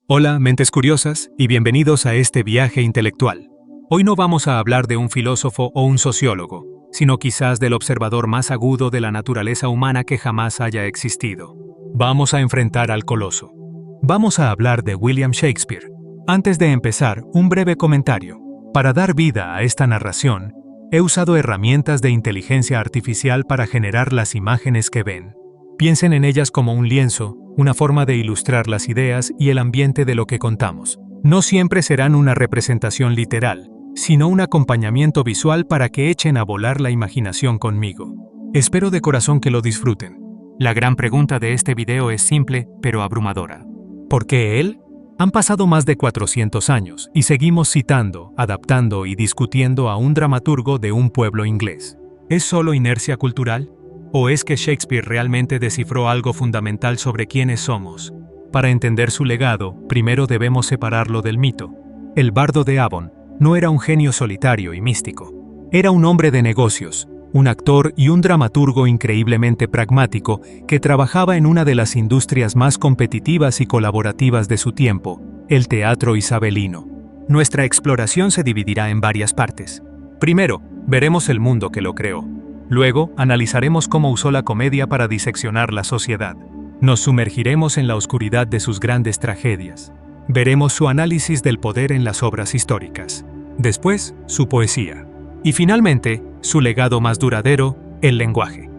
Hola, mentes curiosas, y bienvenidos a este viaje intelectual. Hoy no vamos a hablar de un filósofo o un sociólogo, sino quizás del observador más agudo de la naturaleza humana que jamás haya existido. Vamos a enfrentar al coloso. Vamos a hablar de William Shakespeare. Antes de empezar, un breve comentario. Para dar vida a esta narración, he usado herramientas de inteligencia artificial para generar las imágenes que ven. Piensen en ellas como un lienzo, una forma de ilustrar las ideas y el ambiente de lo que contamos. No siempre serán una representación literal, sino un acompañamiento visual para que echen a volar la imaginación conmigo. Espero de corazón que lo disfruten. La gran pregunta de este video es simple, pero abrumadora. ¿Por qué él? Han pasado más de 400 años y seguimos citando, adaptando y discutiendo a un dramaturgo de un pueblo inglés. ¿Es solo inercia cultural? ¿O es que Shakespeare realmente descifró algo fundamental sobre quiénes somos? Para entender su legado, primero debemos separarlo del mito. El bardo de Avon no era un genio solitario y místico. Era un hombre de negocios, un actor y un dramaturgo increíblemente pragmático que trabajaba en una de las industrias más competitivas y colaborativas de su tiempo, el teatro isabelino. Nuestra exploración se dividirá en varias partes. Primero, veremos el mundo que lo creó. Luego, analizaremos cómo usó la comedia para diseccionar la sociedad. Nos sumergiremos en la oscuridad de sus grandes tragedias. Veremos su análisis del poder en las obras históricas. Después, su poesía. Y finalmente, su legado más duradero, el lenguaje.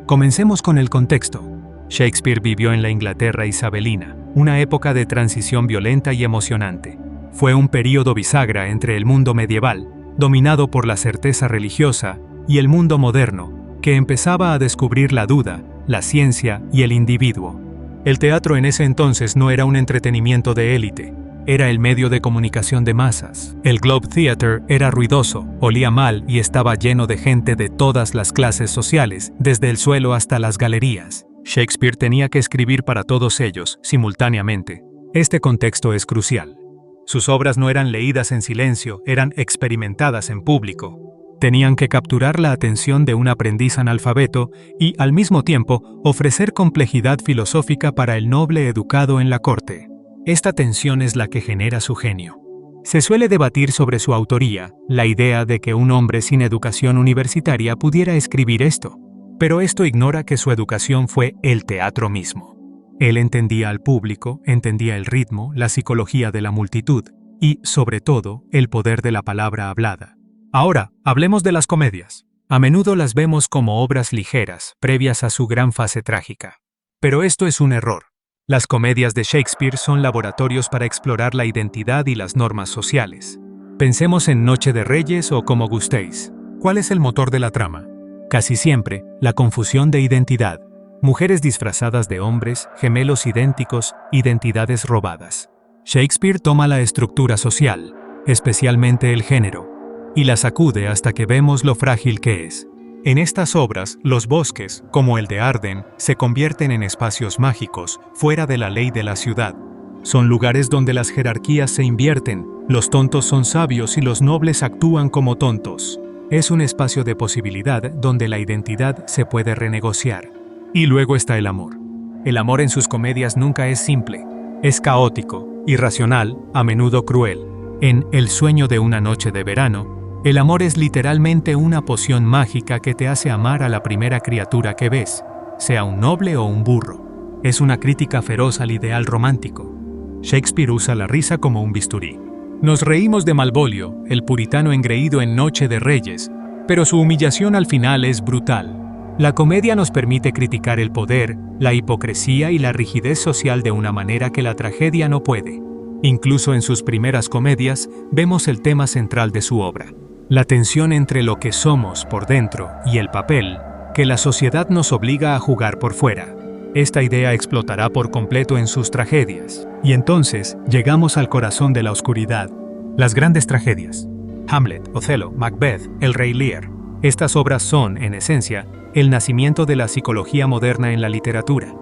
Comencemos con el contexto. Shakespeare vivió en la Inglaterra isabelina, una época de transición violenta y emocionante. Fue un período bisagra entre el mundo medieval, dominado por la certeza religiosa, y el mundo moderno, que empezaba a descubrir la duda, la ciencia y el individuo. El teatro en ese entonces no era un entretenimiento de élite, era el medio de comunicación de masas. El Globe Theatre era ruidoso, olía mal y estaba lleno de gente de todas las clases sociales, desde el suelo hasta las galerías. Shakespeare tenía que escribir para todos ellos, simultáneamente. Este contexto es crucial. Sus obras no eran leídas en silencio, eran experimentadas en público. Tenían que capturar la atención de un aprendiz analfabeto y, al mismo tiempo, ofrecer complejidad filosófica para el noble educado en la corte. Esta tensión es la que genera su genio. Se suele debatir sobre su autoría, la idea de que un hombre sin educación universitaria pudiera escribir esto. Pero esto ignora que su educación fue el teatro mismo. Él entendía al público, entendía el ritmo, la psicología de la multitud y, sobre todo, el poder de la palabra hablada. Ahora, hablemos de las comedias. A menudo las vemos como obras ligeras, previas a su gran fase trágica. Pero esto es un error. Las comedias de Shakespeare son laboratorios para explorar la identidad y las normas sociales. Pensemos en Noche de Reyes o Como gustéis. ¿Cuál es el motor de la trama? Casi siempre, la confusión de identidad. Mujeres disfrazadas de hombres, gemelos idénticos, identidades robadas. Shakespeare toma la estructura social, especialmente el género, y la sacude hasta que vemos lo frágil que es. En estas obras, los bosques, como el de Arden, se convierten en espacios mágicos, fuera de la ley de la ciudad. Son lugares donde las jerarquías se invierten, los tontos son sabios y los nobles actúan como tontos. Es un espacio de posibilidad donde la identidad se puede renegociar. Y luego está el amor. El amor en sus comedias nunca es simple. Es caótico, irracional, a menudo cruel. En El sueño de una noche de verano, el amor es literalmente una poción mágica que te hace amar a la primera criatura que ves, sea un noble o un burro. Es una crítica feroz al ideal romántico. Shakespeare usa la risa como un bisturí. Nos reímos de Malvolio, el puritano engreído en Noche de Reyes, pero su humillación al final es brutal. La comedia nos permite criticar el poder, la hipocresía y la rigidez social de una manera que la tragedia no puede. Incluso en sus primeras comedias, vemos el tema central de su obra. La tensión entre lo que somos por dentro y el papel que la sociedad nos obliga a jugar por fuera. Esta idea explotará por completo en sus tragedias. Y entonces, llegamos al corazón de la oscuridad. Las grandes tragedias. Hamlet, Othello, Macbeth, El Rey Lear. Estas obras son, en esencia, el nacimiento de la psicología moderna en la literatura.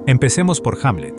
Empecemos por Hamlet.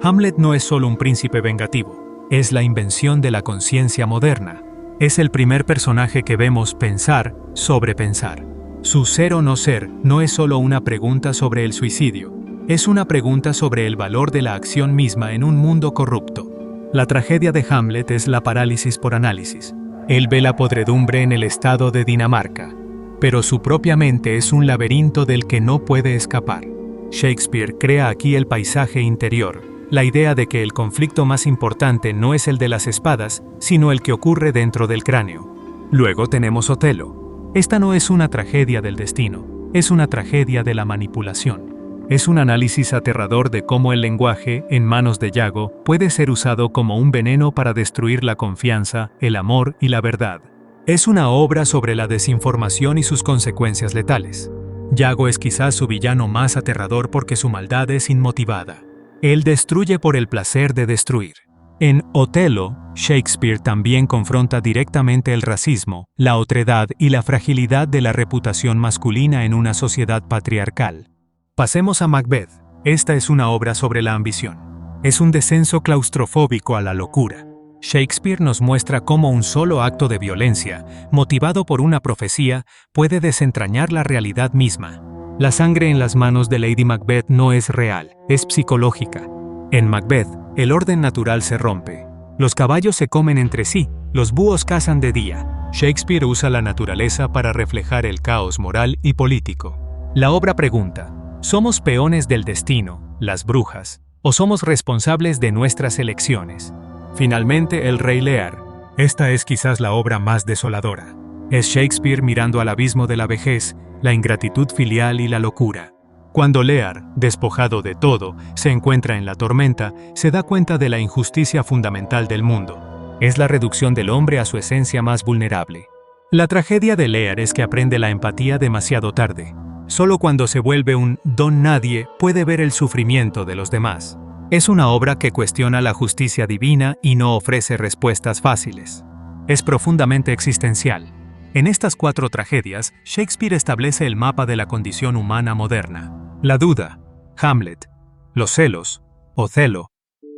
Hamlet no es solo un príncipe vengativo, es la invención de la conciencia moderna. Es el primer personaje que vemos pensar sobre pensar. Su ser o no ser no es solo una pregunta sobre el suicidio, es una pregunta sobre el valor de la acción misma en un mundo corrupto. La tragedia de Hamlet es la parálisis por análisis. Él ve la podredumbre en el estado de Dinamarca, pero su propia mente es un laberinto del que no puede escapar. Shakespeare crea aquí el paisaje interior, la idea de que el conflicto más importante no es el de las espadas, sino el que ocurre dentro del cráneo. Luego tenemos Otelo. Esta no es una tragedia del destino, es una tragedia de la manipulación. Es un análisis aterrador de cómo el lenguaje, en manos de Iago, puede ser usado como un veneno para destruir la confianza, el amor y la verdad. Es una obra sobre la desinformación y sus consecuencias letales. Iago es quizás su villano más aterrador porque su maldad es inmotivada. Él destruye por el placer de destruir. En Otelo, Shakespeare también confronta directamente el racismo, la otredad y la fragilidad de la reputación masculina en una sociedad patriarcal. Pasemos a Macbeth. Esta es una obra sobre la ambición. Es un descenso claustrofóbico a la locura. Shakespeare nos muestra cómo un solo acto de violencia, motivado por una profecía, puede desentrañar la realidad misma. La sangre en las manos de Lady Macbeth no es real, es psicológica. En Macbeth, el orden natural se rompe. Los caballos se comen entre sí, los búhos cazan de día. Shakespeare usa la naturaleza para reflejar el caos moral y político. La obra pregunta: ¿somos peones del destino, las brujas, o somos responsables de nuestras elecciones? Finalmente, el Rey Lear. Esta es quizás la obra más desoladora. Es Shakespeare mirando al abismo de la vejez, la ingratitud filial y la locura. Cuando Lear, despojado de todo, se encuentra en la tormenta, se da cuenta de la injusticia fundamental del mundo. Es la reducción del hombre a su esencia más vulnerable. La tragedia de Lear es que aprende la empatía demasiado tarde. Solo cuando se vuelve un don nadie puede ver el sufrimiento de los demás. Es una obra que cuestiona la justicia divina y no ofrece respuestas fáciles. Es profundamente existencial. En estas 4 tragedias, Shakespeare establece el mapa de la condición humana moderna. La duda, Hamlet; los celos, Otelo;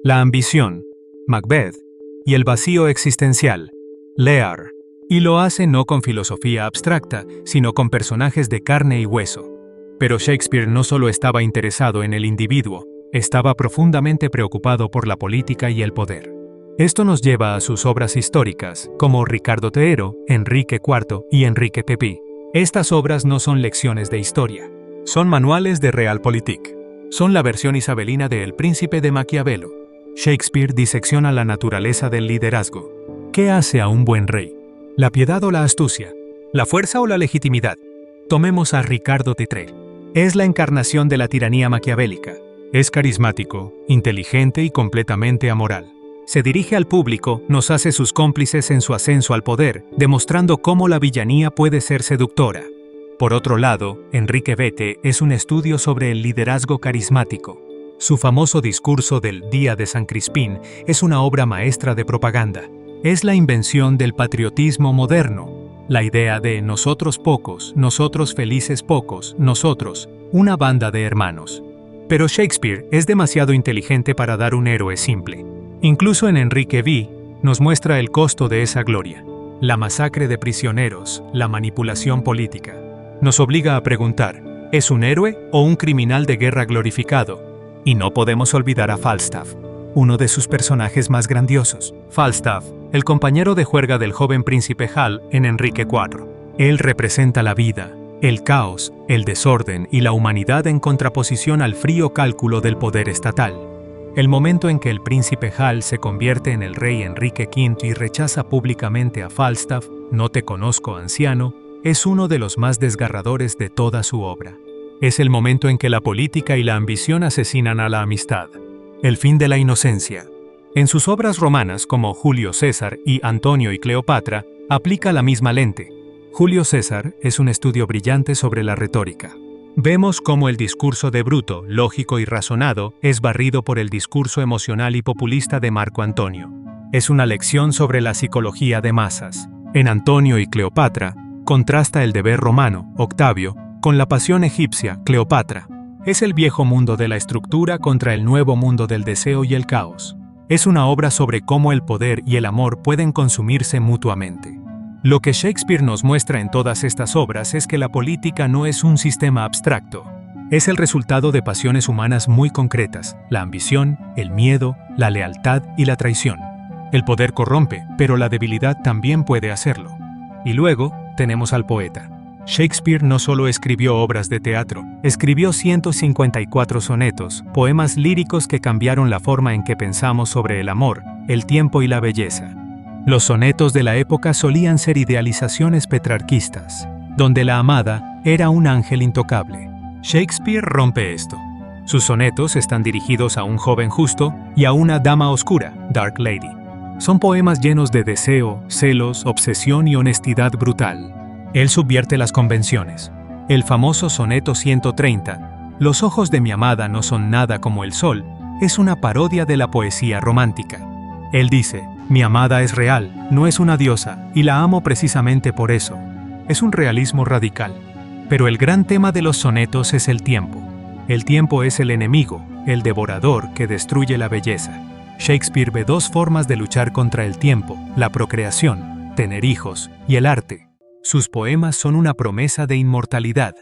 la ambición, Macbeth; y el vacío existencial, Lear. Y lo hace no con filosofía abstracta, sino con personajes de carne y hueso. Pero Shakespeare no solo estaba interesado en el individuo, estaba profundamente preocupado por la política y el poder. Esto nos lleva a sus obras históricas, como Ricardo Teero, Enrique IV y Enrique Pepí. Estas obras no son lecciones de historia, son manuales de Realpolitik. Son la versión isabelina de El Príncipe de Maquiavelo. Shakespeare disecciona la naturaleza del liderazgo. ¿Qué hace a un buen rey? ¿La piedad o la astucia? ¿La fuerza o la legitimidad? Tomemos a Ricardo III. Es la encarnación de la tiranía maquiavélica. Es carismático, inteligente y completamente amoral. Se dirige al público, nos hace sus cómplices en su ascenso al poder, demostrando cómo la villanía puede ser seductora. Por otro lado, Enrique Vete es un estudio sobre el liderazgo carismático. Su famoso discurso del Día de San Crispín es una obra maestra de propaganda. Es la invención del patriotismo moderno. La idea de nosotros pocos, nosotros felices pocos, nosotros, una banda de hermanos. Pero Shakespeare es demasiado inteligente para dar un héroe simple. Incluso en Enrique V, nos muestra el costo de esa gloria. La masacre de prisioneros, la manipulación política. Nos obliga a preguntar, ¿es un héroe o un criminal de guerra glorificado? Y no podemos olvidar a Falstaff, uno de sus personajes más grandiosos. Falstaff, el compañero de juerga del joven príncipe Hal en Enrique IV. Él representa la vida, el caos, el desorden y la humanidad en contraposición al frío cálculo del poder estatal. El momento en que el príncipe Hal se convierte en el rey Enrique V y rechaza públicamente a Falstaff, no te conozco anciano, es uno de los más desgarradores de toda su obra. Es el momento en que la política y la ambición asesinan a la amistad. El fin de la inocencia. En sus obras romanas como Julio César y Antonio y Cleopatra, aplica la misma lente. Julio César es un estudio brillante sobre la retórica. Vemos cómo el discurso de Bruto, lógico y razonado, es barrido por el discurso emocional y populista de Marco Antonio. Es una lección sobre la psicología de masas. En Antonio y Cleopatra, contrasta el deber romano, Octavio, con la pasión egipcia, Cleopatra. Es el viejo mundo de la estructura contra el nuevo mundo del deseo y el caos. Es una obra sobre cómo el poder y el amor pueden consumirse mutuamente. Lo que Shakespeare nos muestra en todas estas obras es que la política no es un sistema abstracto. Es el resultado de pasiones humanas muy concretas: la ambición, el miedo, la lealtad y la traición. El poder corrompe, pero la debilidad también puede hacerlo. Y luego tenemos al poeta. Shakespeare no solo escribió obras de teatro, escribió 154 sonetos, poemas líricos que cambiaron la forma en que pensamos sobre el amor, el tiempo y la belleza. Los sonetos de la época solían ser idealizaciones petrarquistas, donde la amada era un ángel intocable. Shakespeare rompe esto. Sus sonetos están dirigidos a un joven justo y a una dama oscura, Dark Lady. Son poemas llenos de deseo, celos, obsesión y honestidad brutal. Él subvierte las convenciones. El famoso soneto 130, «Los ojos de mi amada no son nada como el sol», es una parodia de la poesía romántica. Él dice: «Mi amada es real, no es una diosa, y la amo precisamente por eso». Es un realismo radical. Pero el gran tema de los sonetos es el tiempo. El tiempo es el enemigo, el devorador que destruye la belleza. Shakespeare ve dos formas de luchar contra el tiempo: la procreación, tener hijos, y el arte. Sus poemas son una promesa de inmortalidad.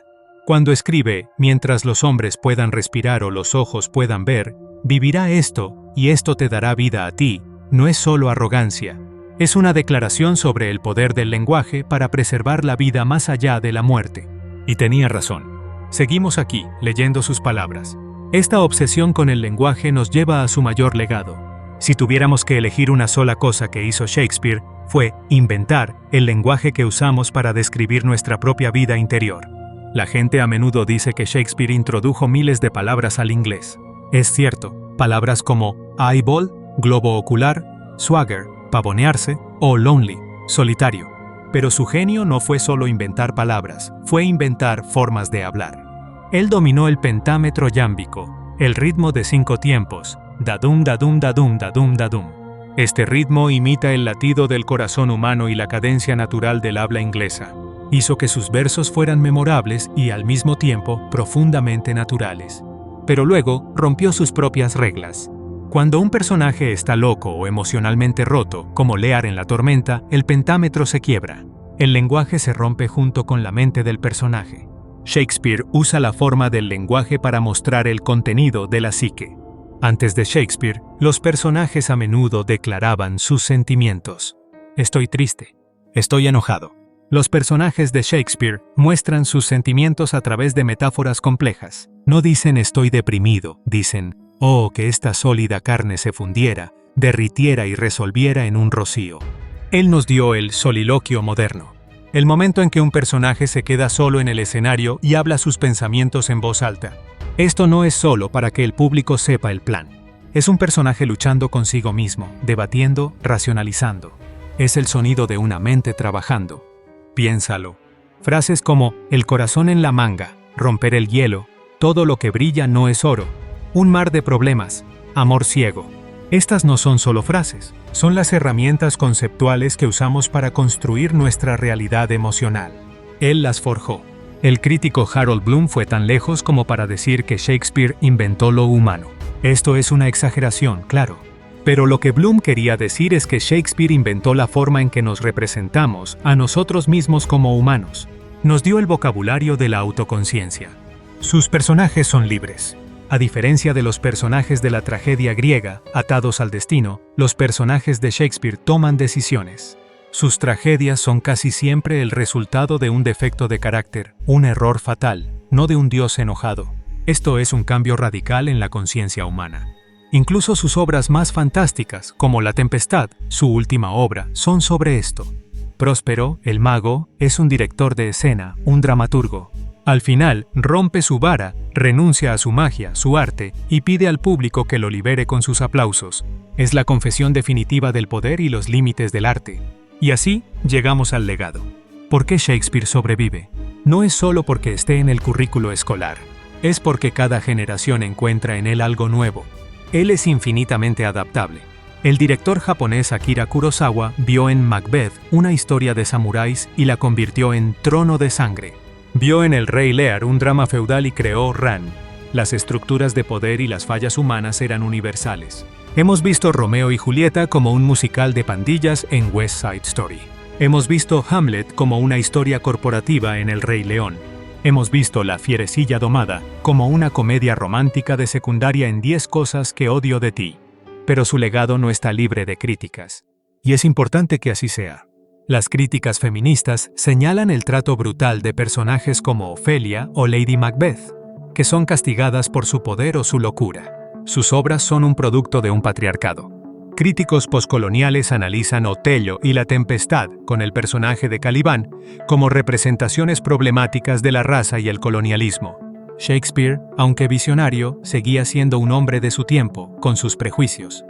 Cuando escribe: «Mientras los hombres puedan respirar o los ojos puedan ver, vivirá esto, y esto te dará vida a ti», no es solo arrogancia. Es una declaración sobre el poder del lenguaje para preservar la vida más allá de la muerte. Y tenía razón. Seguimos aquí, leyendo sus palabras. Esta obsesión con el lenguaje nos lleva a su mayor legado. Si tuviéramos que elegir una sola cosa que hizo Shakespeare, fue inventar el lenguaje que usamos para describir nuestra propia vida interior. La gente a menudo dice que Shakespeare introdujo miles de palabras al inglés. Es cierto, palabras como eyeball, globo ocular, swagger, pavonearse, o lonely, solitario. Pero su genio no fue solo inventar palabras, fue inventar formas de hablar. Él dominó el pentámetro yámbico, el ritmo de 5 tiempos, da-dum, da-dum, da-dum, da-dum, da-dum. Este ritmo imita el latido del corazón humano y la cadencia natural del habla inglesa. Hizo que sus versos fueran memorables y, al mismo tiempo, profundamente naturales. Pero luego rompió sus propias reglas. Cuando un personaje está loco o emocionalmente roto, como Lear en La tormenta, el pentámetro se quiebra. El lenguaje se rompe junto con la mente del personaje. Shakespeare usa la forma del lenguaje para mostrar el contenido de la psique. Antes de Shakespeare, los personajes a menudo declaraban sus sentimientos. Estoy triste. Estoy enojado. Los personajes de Shakespeare muestran sus sentimientos a través de metáforas complejas. No dicen estoy deprimido, dicen oh, que esta sólida carne se fundiera, derritiera y resolviera en un rocío. Él nos dio el soliloquio moderno. El momento en que un personaje se queda solo en el escenario y habla sus pensamientos en voz alta. Esto no es solo para que el público sepa el plan. Es un personaje luchando consigo mismo, debatiendo, racionalizando. Es el sonido de una mente trabajando. Piénsalo. Frases como el corazón en la manga, romper el hielo, todo lo que brilla no es oro, un mar de problemas, amor ciego. Estas no son solo frases, son las herramientas conceptuales que usamos para construir nuestra realidad emocional. Él las forjó. El crítico Harold Bloom fue tan lejos como para decir que Shakespeare inventó lo humano. Esto es una exageración, claro. Pero lo que Bloom quería decir es que Shakespeare inventó la forma en que nos representamos a nosotros mismos como humanos. Nos dio el vocabulario de la autoconciencia. Sus personajes son libres. A diferencia de los personajes de la tragedia griega, atados al destino, los personajes de Shakespeare toman decisiones. Sus tragedias son casi siempre el resultado de un defecto de carácter, un error fatal, no de un dios enojado. Esto es un cambio radical en la conciencia humana. Incluso sus obras más fantásticas, como La Tempestad, su última obra, son sobre esto. Próspero, el mago, es un director de escena, un dramaturgo. Al final, rompe su vara, renuncia a su magia, su arte, y pide al público que lo libere con sus aplausos. Es la confesión definitiva del poder y los límites del arte. Y así, llegamos al legado. ¿Por qué Shakespeare sobrevive? No es solo porque esté en el currículo escolar. Es porque cada generación encuentra en él algo nuevo. Él es infinitamente adaptable. El director japonés Akira Kurosawa vio en Macbeth una historia de samuráis y la convirtió en Trono de Sangre. Vio en El Rey Lear un drama feudal y creó Ran. Las estructuras de poder y las fallas humanas eran universales. Hemos visto Romeo y Julieta como un musical de pandillas en West Side Story. Hemos visto Hamlet como una historia corporativa en El Rey León. Hemos visto La fierecilla domada como una comedia romántica de secundaria en 10 cosas que odio de ti. Pero su legado no está libre de críticas. Y es importante que así sea. Las críticas feministas señalan el trato brutal de personajes como Ofelia o Lady Macbeth, que son castigadas por su poder o su locura. Sus obras son un producto de un patriarcado. Críticos poscoloniales analizan Otello y La Tempestad, con el personaje de Calibán, como representaciones problemáticas de la raza y el colonialismo. Shakespeare, aunque visionario, seguía siendo un hombre de su tiempo, con sus prejuicios.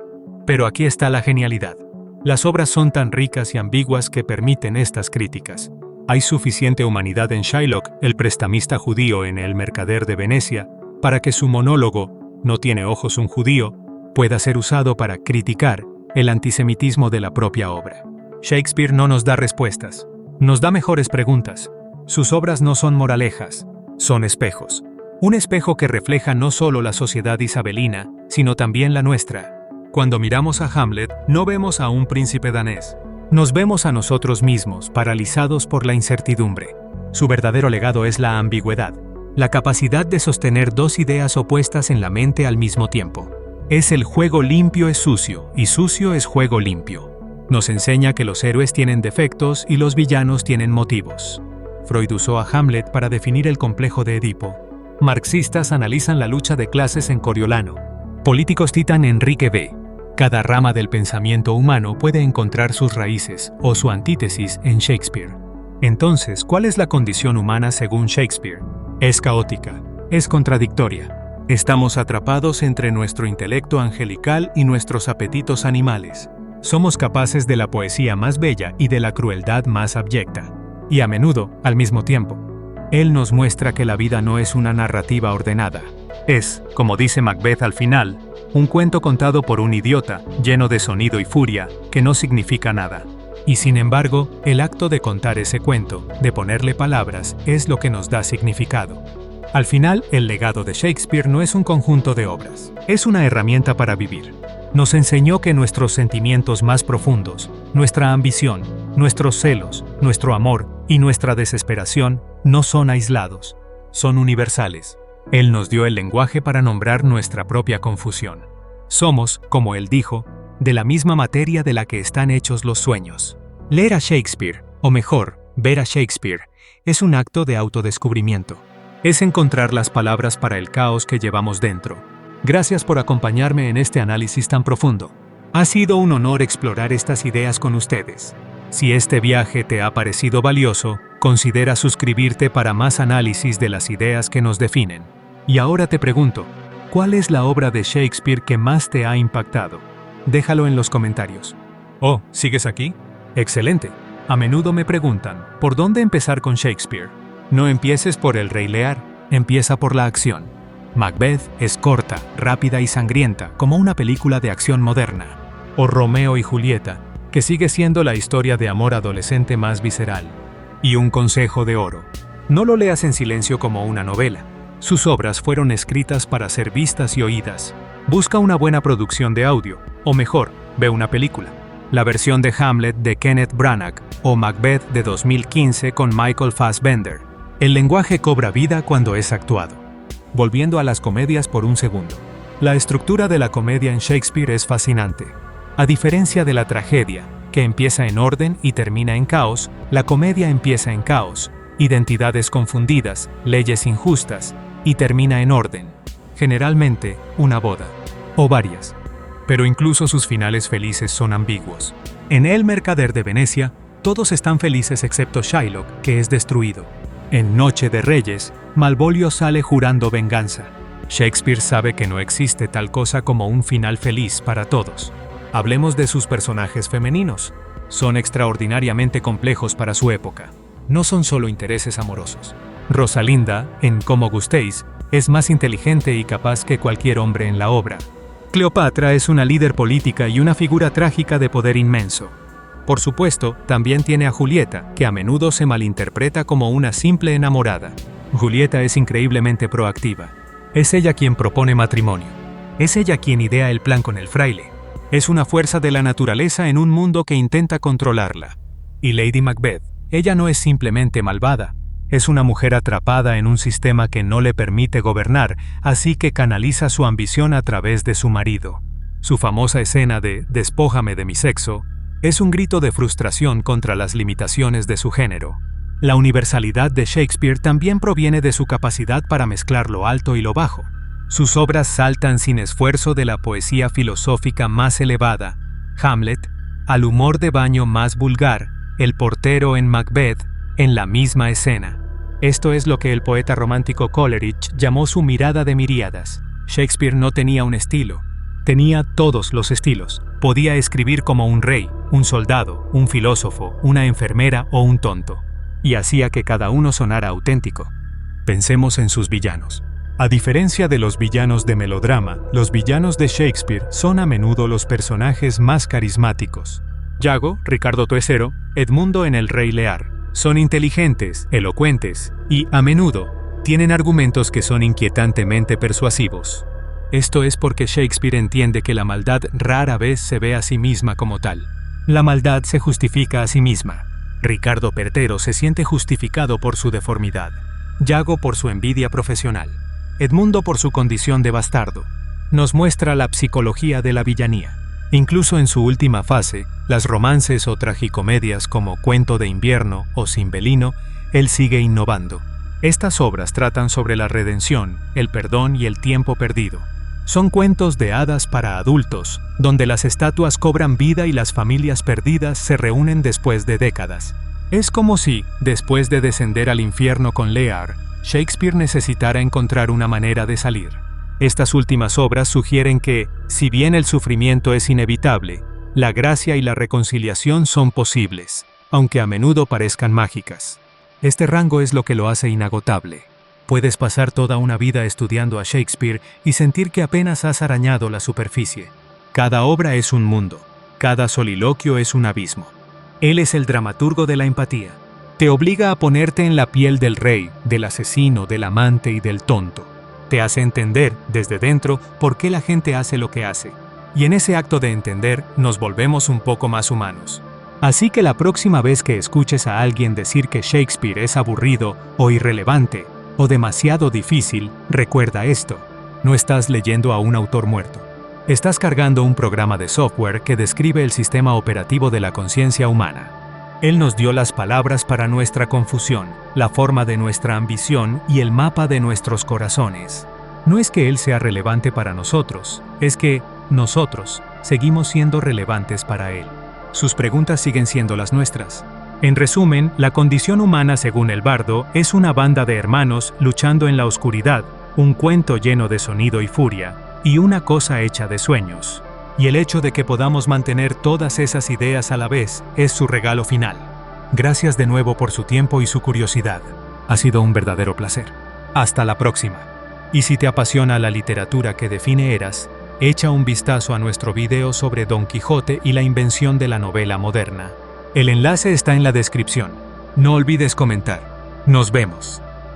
Pero aquí está la genialidad. Las obras son tan ricas y ambiguas que permiten estas críticas. Hay suficiente humanidad en Shylock, el prestamista judío en El mercader de Venecia, para que su monólogo, "No tiene ojos un judío", pueda ser usado para criticar el antisemitismo de la propia obra. Shakespeare no nos da respuestas, nos da mejores preguntas. Sus obras no son moralejas, son espejos. Un espejo que refleja no solo la sociedad isabelina, sino también la nuestra. Cuando miramos a Hamlet, no vemos a un príncipe danés. Nos vemos a nosotros mismos, paralizados por la incertidumbre. Su verdadero legado es la ambigüedad, la capacidad de sostener dos ideas opuestas en la mente al mismo tiempo. Es el juego limpio es sucio, y sucio es juego limpio. Nos enseña que los héroes tienen defectos y los villanos tienen motivos. Freud usó a Hamlet para definir el complejo de Edipo. Marxistas analizan la lucha de clases en Coriolano. Políticos citan Enrique B. Cada rama del pensamiento humano puede encontrar sus raíces o su antítesis en Shakespeare. Entonces, ¿cuál es la condición humana según Shakespeare? Es caótica, es contradictoria. Estamos atrapados entre nuestro intelecto angelical y nuestros apetitos animales. Somos capaces de la poesía más bella y de la crueldad más abyecta. Y a menudo, al mismo tiempo. Él nos muestra que la vida no es una narrativa ordenada. Es, como dice Macbeth al final, un cuento contado por un idiota, lleno de sonido y furia, que no significa nada. Y sin embargo, el acto de contar ese cuento, de ponerle palabras, es lo que nos da significado. Al final, el legado de Shakespeare no es un conjunto de obras, es una herramienta para vivir. Nos enseñó que nuestros sentimientos más profundos, nuestra ambición, nuestros celos, nuestro amor y nuestra desesperación no son aislados, son universales. Él nos dio el lenguaje para nombrar nuestra propia confusión. Somos, como él dijo, de la misma materia de la que están hechos los sueños. Leer a Shakespeare, o mejor, ver a Shakespeare, es un acto de autodescubrimiento. Es encontrar las palabras para el caos que llevamos dentro. Gracias por acompañarme en este análisis tan profundo. Ha sido un honor explorar estas ideas con ustedes. Si este viaje te ha parecido valioso, considera suscribirte para más análisis de las ideas que nos definen. Y ahora te pregunto, ¿cuál es la obra de Shakespeare que más te ha impactado? Déjalo en los comentarios. Oh, ¿sigues aquí? Excelente. A menudo me preguntan, ¿por dónde empezar con Shakespeare? No empieces por el Rey Lear, empieza por la acción. Macbeth es corta, rápida y sangrienta, como una película de acción moderna. O Romeo y Julieta, que sigue siendo la historia de amor adolescente más visceral. Y un consejo de oro. No lo leas en silencio como una novela. Sus obras fueron escritas para ser vistas y oídas. Busca una buena producción de audio, o mejor, ve una película. La versión de Hamlet de Kenneth Branagh o Macbeth de 2015 con Michael Fassbender. El lenguaje cobra vida cuando es actuado. Volviendo a las comedias por un segundo. La estructura de la comedia en Shakespeare es fascinante. A diferencia de la tragedia, que empieza en orden y termina en caos, la comedia empieza en caos, identidades confundidas, leyes injustas, y termina en orden. Generalmente, una boda. O varias. Pero incluso sus finales felices son ambiguos. En El mercader de Venecia, todos están felices excepto Shylock, que es destruido. En Noche de Reyes, Malvolio sale jurando venganza. Shakespeare sabe que no existe tal cosa como un final feliz para todos. Hablemos de sus personajes femeninos. Son extraordinariamente complejos para su época. No son solo intereses amorosos. Rosalinda, en Como gustéis, es más inteligente y capaz que cualquier hombre en la obra. Cleopatra es una líder política y una figura trágica de poder inmenso. Por supuesto, también tiene a Julieta, que a menudo se malinterpreta como una simple enamorada. Julieta es increíblemente proactiva. Es ella quien propone matrimonio. Es ella quien idea el plan con el fraile. Es una fuerza de la naturaleza en un mundo que intenta controlarla. Y Lady Macbeth, ella no es simplemente malvada, Es una mujer atrapada en un sistema que no le permite gobernar, así que canaliza su ambición a través de su marido. Su famosa escena de "despójame de mi sexo" es un grito de frustración contra las limitaciones de su género. La universalidad de Shakespeare también proviene de su capacidad para mezclar lo alto y lo bajo. Sus obras saltan sin esfuerzo de la poesía filosófica más elevada, Hamlet, al humor de baño más vulgar, el portero en Macbeth, en la misma escena. Esto es lo que el poeta romántico Coleridge llamó su mirada de miríadas. Shakespeare no tenía un estilo, tenía todos los estilos. Podía escribir como un rey, un soldado, un filósofo, una enfermera o un tonto, y hacía que cada uno sonara auténtico. Pensemos en sus villanos. A diferencia de los villanos de melodrama, los villanos de Shakespeare son a menudo los personajes más carismáticos. Yago, Ricardo III, Edmundo en El Rey Lear. Son inteligentes, elocuentes y, a menudo, tienen argumentos que son inquietantemente persuasivos. Esto es porque Shakespeare entiende que la maldad rara vez se ve a sí misma como tal. La maldad se justifica a sí misma. Ricardo III se siente justificado por su deformidad. Yago por su envidia profesional. Edmundo por su condición de bastardo. Nos muestra la psicología de la villanía. Incluso en su última fase, las romances o tragicomedias como Cuento de invierno o Cimbeline, él sigue innovando. Estas obras tratan sobre la redención, el perdón y el tiempo perdido. Son cuentos de hadas para adultos, donde las estatuas cobran vida y las familias perdidas se reúnen después de décadas. Es como si, después de descender al infierno con Lear, Shakespeare necesitara encontrar una manera de salir. Estas últimas obras sugieren que, si bien el sufrimiento es inevitable, la gracia y la reconciliación son posibles, aunque a menudo parezcan mágicas. Este rango es lo que lo hace inagotable. Puedes pasar toda una vida estudiando a Shakespeare y sentir que apenas has arañado la superficie. Cada obra es un mundo, cada soliloquio es un abismo. Él es el dramaturgo de la empatía. Te obliga a ponerte en la piel del rey, del asesino, del amante y del tonto. Te hace entender, desde dentro, por qué la gente hace lo que hace. Y en ese acto de entender, nos volvemos un poco más humanos. Así que la próxima vez que escuches a alguien decir que Shakespeare es aburrido o irrelevante o demasiado difícil, recuerda esto: no estás leyendo a un autor muerto. Estás cargando un programa de software que describe el sistema operativo de la conciencia humana. Él nos dio las palabras para nuestra confusión, la forma de nuestra ambición y el mapa de nuestros corazones. No es que Él sea relevante para nosotros, es que nosotros seguimos siendo relevantes para Él. Sus preguntas siguen siendo las nuestras. En resumen, la condición humana, según el bardo, es una banda de hermanos luchando en la oscuridad, un cuento lleno de sonido y furia, y una cosa hecha de sueños. Y el hecho de que podamos mantener todas esas ideas a la vez es su regalo final. Gracias de nuevo por su tiempo y su curiosidad. Ha sido un verdadero placer. Hasta la próxima. Y si te apasiona la literatura que define eras, echa un vistazo a nuestro video sobre Don Quijote y la invención de la novela moderna. El enlace está en la descripción. No olvides comentar. Nos vemos.